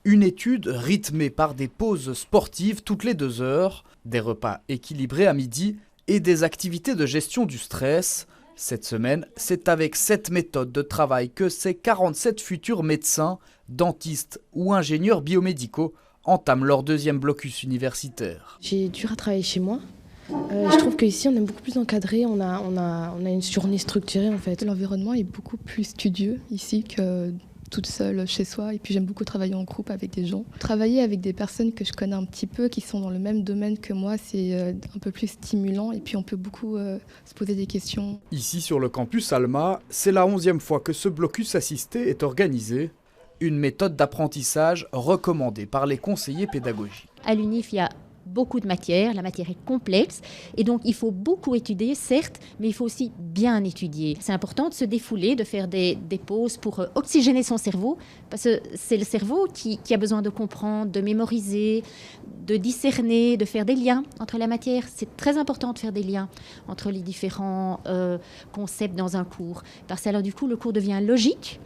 Une étude rythmée par des pauses sportives toutes les 2 heures, des repas équilibrés à midi et des activités de gestion du stress. Cette semaine, c'est avec cette méthode de travail que ces 47 futurs médecins, dentistes ou ingénieurs biomédicaux entament leur 2e blocus universitaire. J'ai dû retravailler chez moi. Je trouve qu'ici on est beaucoup plus encadré, on a une journée structurée en fait. L'environnement est beaucoup plus studieux ici que toute seule chez soi, et puis j'aime beaucoup travailler en groupe avec des gens. Travailler avec des personnes que je connais un petit peu, qui sont dans le même domaine que moi, c'est un peu plus stimulant, et puis on peut beaucoup se poser des questions. Ici sur le campus Alma, c'est la 11e fois que ce blocus assisté est organisé. Une méthode d'apprentissage recommandée par les conseillers pédagogiques. À l'UNIF, il y a beaucoup de matière, la matière est complexe et donc il faut beaucoup étudier, certes, mais il faut aussi bien étudier. C'est important de se défouler, de faire des pauses pour oxygéner son cerveau, parce que c'est le cerveau qui a besoin de comprendre, de mémoriser, de discerner, de faire des liens entre la matière. C'est très important de faire des liens entre les différents concepts dans un cours, parce que alors du coup le cours devient logique.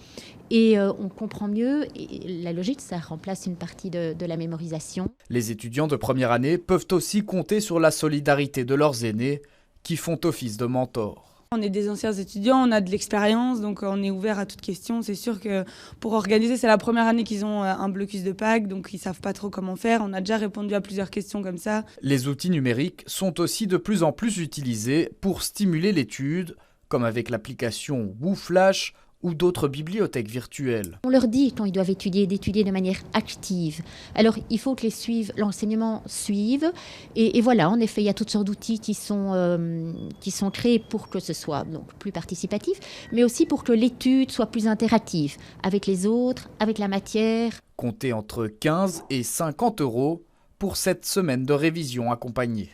Et on comprend mieux, et la logique, ça remplace une partie de la mémorisation. Les étudiants de première année peuvent aussi compter sur la solidarité de leurs aînés qui font office de mentors. On est des anciens étudiants, on a de l'expérience, donc on est ouvert à toute question. C'est sûr que pour organiser, c'est la première année qu'ils ont un blocus de Pâques, donc ils ne savent pas trop comment faire. On a déjà répondu à plusieurs questions comme ça. Les outils numériques sont aussi de plus en plus utilisés pour stimuler l'étude, comme avec l'application WooFlash ou d'autres bibliothèques virtuelles. On leur dit, quand ils doivent étudier, d'étudier de manière active. Alors, il faut que l'enseignement suive. Et voilà, en effet, il y a toutes sortes d'outils qui sont créés pour que ce soit donc plus participatif, mais aussi pour que l'étude soit plus interactive avec les autres, avec la matière. Comptez entre 15 et 50 € pour cette semaine de révision accompagnée.